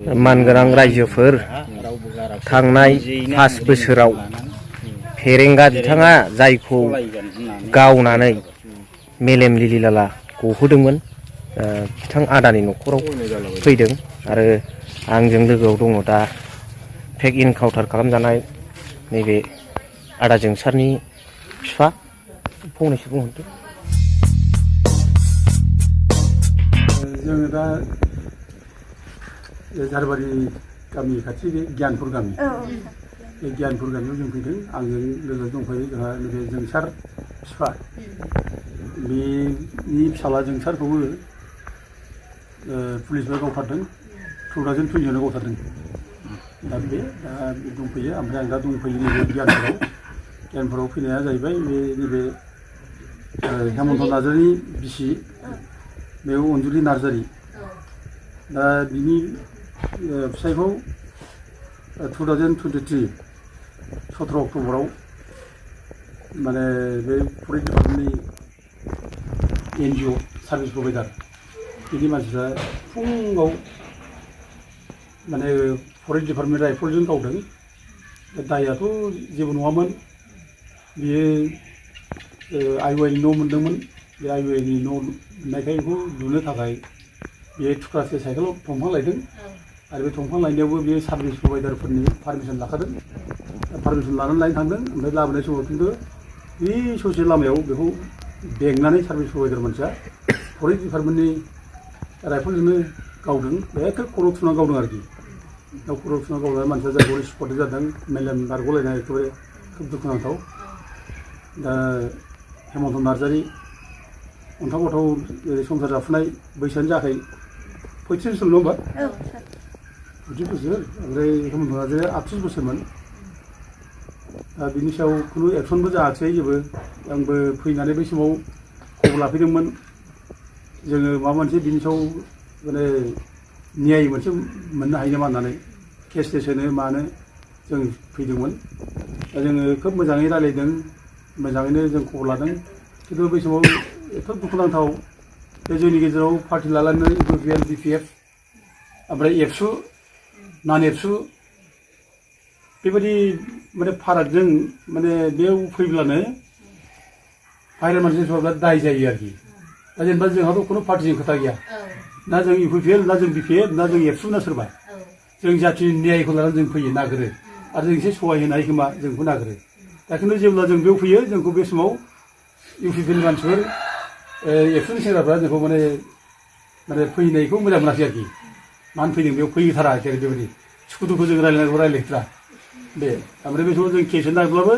मानगोनां रायजोफोर थांनाय 5 बोसोराव फेरेंगा बिथाङा जायखौ गावनानै मेलेम लिलिलाला गहोदोंमोन बिथां आदानि न'खराव फैदों आरो आंजों लोगोआव दङ दा फेक इनकाउन्टार खालामजानाय नैबे आदा जोंसारनि बिफा फंनैसो बुंहरदो। जोङो दा झारबारि गामि खाथि बे गियानपुर गामि बे गियानपुर गामियाव जों फैदों। आंजों लोगो दंफायो जोंहा नैबे जोंसार बिफा बेनि फिसाला जोंसारखौबो पुलिसआ गावथारदों 2020 गावथारदों। दा बे दंफैयो ओमफ्राय आं दा दंफैयो नैबे गियानपुराव फैनाया जाहैबाय बे नैबे हेमन्त नार्जारिनि बिसि बे अनजुलि नार्जारि दा बिनि फिसाइखौ 2023 17 अक्ट'बराव माने बे फरेस्ट डिपार्टमेन्टनि NGO सार्भिस प्रभाइडार बिनि मानसिफ्रा फुङाव माने फरेस्ट डिपार्टमेन्ट राइफलजों गावदों। दायआथ' जेबो नङामोन, बियो IOI न' मोन्दोंमोन। बे IOI नि न' मोननायखाय बेखौ लुनो थाखाय बे थुख्रासे साइकेलाव दंफां लायदों आरो बे दंफां लायनायावबो बे सार्भिस प्रभाइडारफोरनि पारमिसन लाखादों। पारमिसन लानानै लायनो थांदों, ओमफ्राय लाबोनाय समाव खिन्थु बे ससे लामायाव बेखौ बेंनानै सार्भिस प्रभाइडार मानसिया फरेस्ट डिपार्टमेन्टनि राइफलजोंनो गावदों। एखे खर' थुना गावदों आरोखि। दा खर' थुना गावनाय मानसिया जायगायाव स्पटै जादों, मेलेम बारग'लायनाय एखेबारे खोब दुखुनांथाव। दा हेमन्त नार्जारि अन्थाव बाथाव संसार जाफुनाय बैसोआनो जायाखै 35 बोसोर नङा होमबा? 35 बोसोर। ओमफ्राय हेमन्त नार्जारिया 38 बोसोरमोन। दा बिनि सायाव खुनु एक्सनबो जायाखिसै जेबो। आंबो फैनानै बै समाव खबर लाफैदोंमोन जोङो माबा मोनसे बिनि सायाव माने न्याय मोनसे मोननो हायो नामा होननानै केस होनो मानो जों फैदोंमोन। दा जोङो खोब मोजाङै रायलायदों, मोजाङैनो जों खबर लादों। खिन्थु बै समाव एथ' दुखुनांथाव बे जोंनि गेजेराव पार्टि लालायनानै UPN BPF ओमफ्राय एबसु नन एबसु बेबायदि माने फारागजों माने बेयाव फैब्लानो बाहेरा मानसिफ्रा बिराद दाय जायो आरोखि। दा जेनेबा जोंहाथ' खुनु पार्टिजों खोथा गैया, ना जों UPN ना जों BPF ना जों एबसु ना सोरबा। जों जाथिनि न्यायखौ लानानै जों फैयो, नागिरो आरो जों एसे सहाय होनो हायो खोमा जोंखौ नागिरो। दा खिन्थु जेब्ला जों बेयाव फैयो जोंखौ बे समाव UPN मानसिफोर एबसुनि सेंग्राफ्रा जोंखौ माने फैनायखौ मोजां मोनाखै आरोखि। मानो फैदों बेयाव फैथारा बेबायदि सुखु दुखु जों रायलायनांगौ रायलायथारा बे। ओमफ्राय बे समाव जों केस होनो नागिरब्लाबो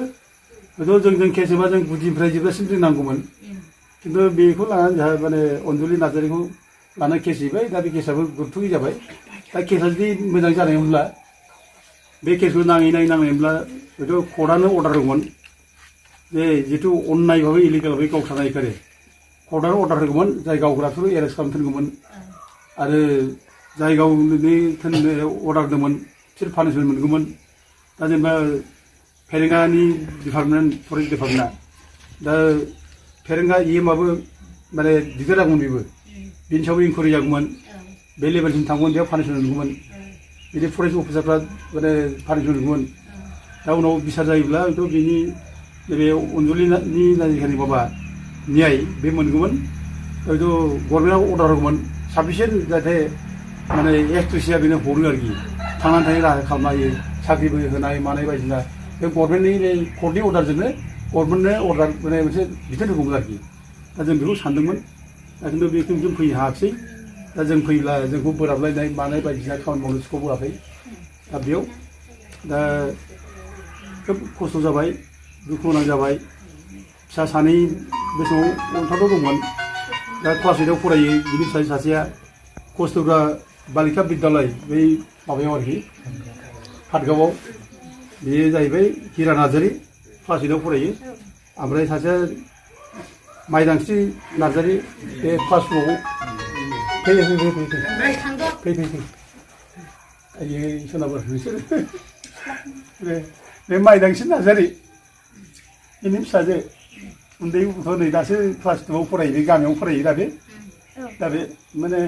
हयथ' जों केस होबा जों गुदिनिफ्राय जोबजासिम जों नांगौमोन। खिन्थु बेखौ लानानै जोंहा माने अनजुलि नार्जारिखौ लानानै केस हैबाय। दा बे केसआबो गुरथ'यै जाबाय। दा केसआ जुदि मोजां जानायमोनब्ला बे केसखौ नाङैमोनब्ला हयथ' कर्टआनो अर्डार होगौमोन जे जिथु अननाय भाबै इलिगेल भाबै गावथारनाय खारो कर्टआनो अर्डार होगौमोन, जाय गावग्राफोरखौ एरेस्ट खालामनो थिनगौमोन आरो जाय गावनो अर्डार होदोंमोन बिसोर पानिशमेन्ट मोनगौमोन। दा जेनेबा फेरेंगानि डिपार्टमेन्ट फरेस्ट डिपार्टमेन्टआ दा फेरेंगा EMआबो माने दिगदार जागौमोन। बेबो बिनि सायावबो इनकुवारि जागौमोन, बे लेभेलसिम थांगौमोन, बेयाव पानिशमेन्ट मोनगौमोन। बिदि फरेस्ट अफिसारफ्रा माने पानिशमेन्ट मोनगौमोन। दा उनाव बिसार जायोब्ला हयथ' बिनि नैबे अनजुलिनि जायगानि माबा न्याय बे मोनगौमोन। हयथ' गभर्नमेन्टआव अर्डार होगौमोन साफिसियेन्ट जाहाथे माने एक्ट्रिसिया बेनो हरो आरोखि, थांनानै थानाय राहा खालामनो हायो, साख्रिबो होनाय मानाय बायदिसिना। बे गभर्नमेन्टनि बे कर्टनि अर्डारजोंनो गभर्नमेन्टनो अर्डार माने मोनसे बिथोन होगौमोन आरोखि। दा जों बेखौ सानदोंमोन। दा खिन्थु बेखौ जों फैनो हायाखिसै। दा जों फैब्ला जोंखौ बोराबलायनाय मानाय बायदिसिना खामानि मावनो सुखौ होआखै। दा बेयाव दा खोब खस्थ' जाबाय, दुखु गोनां जाबाय। फिसा सानै बे समाव अन्थाव दंमोन, दा क्लास 8आव फरायो। बिनि फिसा सासेया कस्तुरबा बालिका बिद्यालय बै माबायाव आरोखि पाटगावआव, बेयो जाहैबाय हिरा नार्जारि, क्लास 8आव फरायो। ओमफ्राय सासेया माइदांस्रि नार्जारि, बे क्लास 2आव। फै आयै सोनाबार नोंसोर बे माइदांस्रि नार्जारि बेनि फिसाजो उन्दै गथ' नै दासो क्लास 2आव फरायो, बे गामियाव फरायो। दा बे माने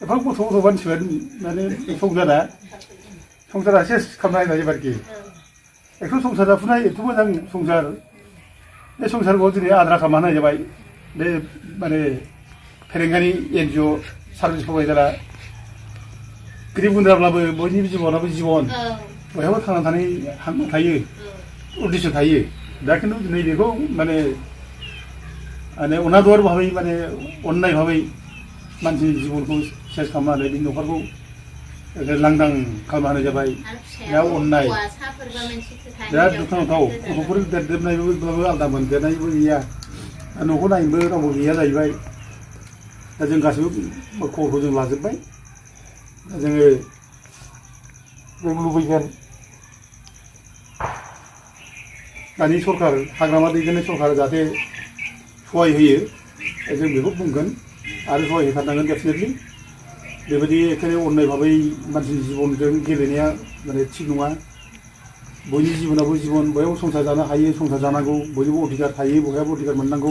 एफा गथ' गथ' मानसिफोर माने संसारा सेस खालामना होनाय आरोखि एथ' संसार जाफुनाय एथ' मोजां संसार बे संसारखौ दिनै आद्रा खालामना होनाय जाबाय बे माने फेरेंगानि NGO सार्भिस प्रभाइडारा गोरिब गुन्द्राब्लाबो बयनिबो जिबनाबो जिबन बयहाबो थांना थानाय हां थायो उद्देश्य थायो दा खिन्थु दिनै बेखौ माने अनादर भाबै माने अननाय भाबै मानसिनि जिबनखौ सेस खालामनानै बे न'खरखौ लांदां खालामना होनाय जाबाय दा अननाय बिराद दुखुनांथाव गथ'फोर देरदेरनायब्लाबो आलादा मोनदेरनायबो गैया न'खौ नायनोबो रावबो गैया जाहैबाय दा जों गासैबो खबरखौ जों लाजोब्बाय दा जों लुबैगोन दानि सरकार हाग्रामा दैदेननाय सरकार जाहाथे सहाय होयो जों बेखौ बुंगोन आरो सहाय होथारनांगोन डेफिनेटलि बेबायदि एखेबारे अननाय भाबै मानसिनि जिबनजों गेलेनाया माने थिग नङा बयनि जिबनाबो जिबन बयहाबो संसार जानो हायो संसार जानांगौ बयनिबो अधिकार थायो बयहाबो अधिकार मोननांगौ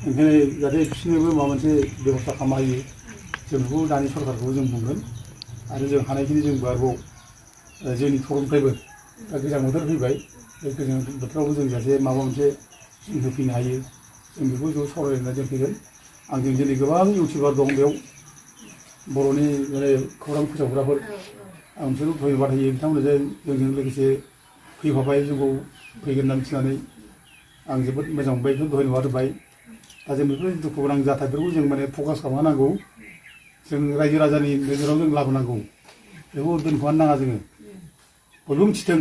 ओंखायनो जाहाथे बिसोरनोबो माबा मोनसे बेबस्था खालामना होयो जों बेखौ दानि सरकारखौ जों बुंगोन आरो जों हानायखिनि जोंबो आरोबाव जोंनि थरनिफ्रायबो दा गोजां बोथोर फैबाय बे गोजां बोथोरावबो जों जाहाथे माबा मोनसे जों होफैनो हायो जों बेखौ ज' सावरायलायना जों फैगोन आंजों दिनै गोबां इउटिउबार दं बेयाव बर'नि माने खौरां फोसावग्राफोर आं बिसोरखौ धन्यबाद होयो बिथांमोनजों जोंजों लोगोसे फैफाबाय जोंखौ फैगोन होननानै मिथिनानै आं जोबोद मोजां मोनबाय बेखौ धन्यबाद होबाय दा जों बेफोर दुखु गोनां जाथायफोरखौ जों माने फकास खालामनांगौ जों रायजो राजानि नोजोराव जों लाबोनांगौ बेखौ दोनखोमानो नाङा जोङो बयबो मिथिथों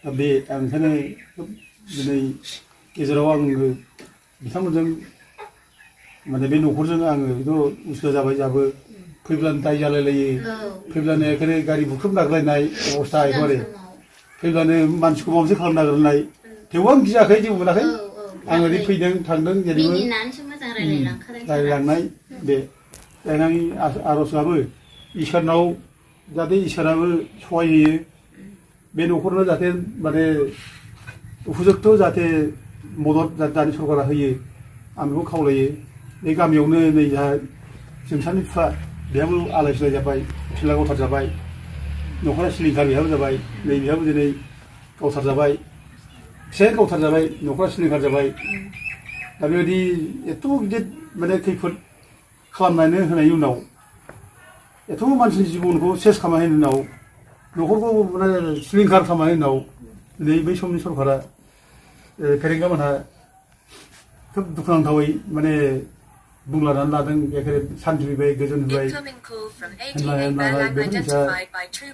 दा बे आं ओंखायनो दिनै गेजेराव आङो बिथांमोनजों माने बे न'खरजों आङो बेथ' उसुबिदा जाबाय जाबो फैब्लानो दाय जालायलायो फैब्लानो एखेबारे गारि बुख्रुब नागलायनाय अबस्था एखेबारे फैब्लानो मानसिखौ माबा मोनसे खालामनो नागिरनाय थेवबो आं गियाखै जेबो मोनाखै आं ओरै फैदों थांदों जेरैबो रायलायलांनाय बे जायनानि आर'जआबो इसोरनाव जाहाथे इसोराबो सहाय होयो बे न'खरनो जाहाथे माने उपजुक्त जाहाथे मदद दानि सरकारा होयो आं बेखौ खावलायो बे गामियावनो नै जोंहा जोंसानि बिफा बेहाबो आलाय सिलाय जाबाय फिसाला गावथार जाबाय न'खरा सिलिंखार बेहाबो जाबाय नै बेहाबो दिनै गावथार जाबाय फिसाया गावथार जाबाय न'खरा सिलिंखार जाबाय दा बेबायदि एथ' गिदिर माने खैफोद खालामनानै होनायनि उनाव एथ' मानसिनि जिबनखौ सेस खालामनायनि उनाव न'खरखौ माने सिलिंखार खालामनायनि उनाव दिनै बै समनि सरकारा फेरेंगामोनहा खोब दुखुनांथावै माने बुंलानानै लादों एखेबारे सान्थि होबाय गोजोन होबाय होनलाय बेफोर जिनिसा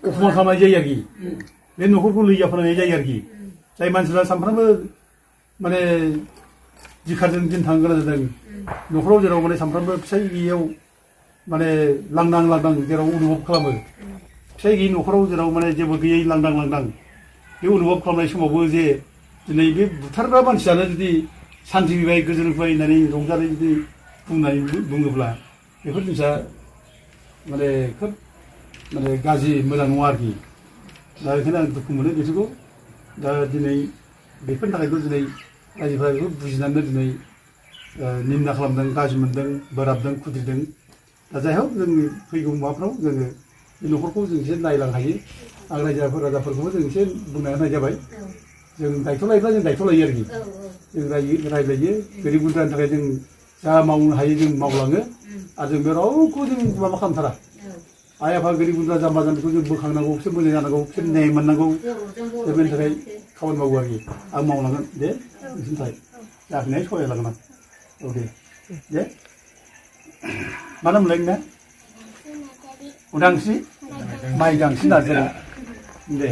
अफमान खालामनाय जायो आरोखि बे न'खरखौ लैया फोनांनाय जायो आरोखि जाय मानसिफ्रा सानफ्रामबो माने जिखारजों दिन थांनो गोनां जादों न'खराव जेराव माने सानफ्रामबो फिसाय गैयियाव माने लांदां जेराव अनुभब खालामो फिसाय गैयि न'खराव जेराव माने जेबो गैयै लांदां बे अनुभब खालामनाय समावबो जे दिनै बे बुथारग्रा मानसियानो जुदि सान्थि होबाय गोजोन होबाय होननानै रंजानाय जुदि बुङोब्ला बेफोर जिनिसा माने खोब माने गाज्रि मोजां नङा आरोखि दा बेखायनो आं दुखु मोनो बिसोरखौ दा दिनै बेफोरनि थाखायथ' दिनै रायजोफ्रा बेखौ बुजिनानै दिनै निन्दा खालामदों गाज्रि मोनदों बोराबदों खुद्रिदों दा जाय हक जोंनि फैगौ माबाफ्राव जोङो बे न'खरखौ जों एसे नायलांनो हायो आं राजाफोरखौबो जों एसे बुंना होनाय जाबाय जों दायथ' लायोब्ला जों दायथ' लायो आरोखि जों रायलायो गोरिब गुन्द्रानि थाखाय जों जा मावनो हायो जों मावलाङो आरो जों बे रावखौ जों माबा खालामथारा आइ आफा गोरिब गुन्द्रा जाम्बा जाम्बिखौ जों बोखांनांगौ बिसोर मोजां जानांगौ बिसोर न्याय मोननांगौ बेनि थाखाय खामानि मावो आरोखि आं मावलांगोन दे बिसोरनि थाखाय जाफिननाय सहाय लागोन आं औ दे मा नाम मोनलाय नोंना उदांस्रि माइदांस्रि नार्जारि दे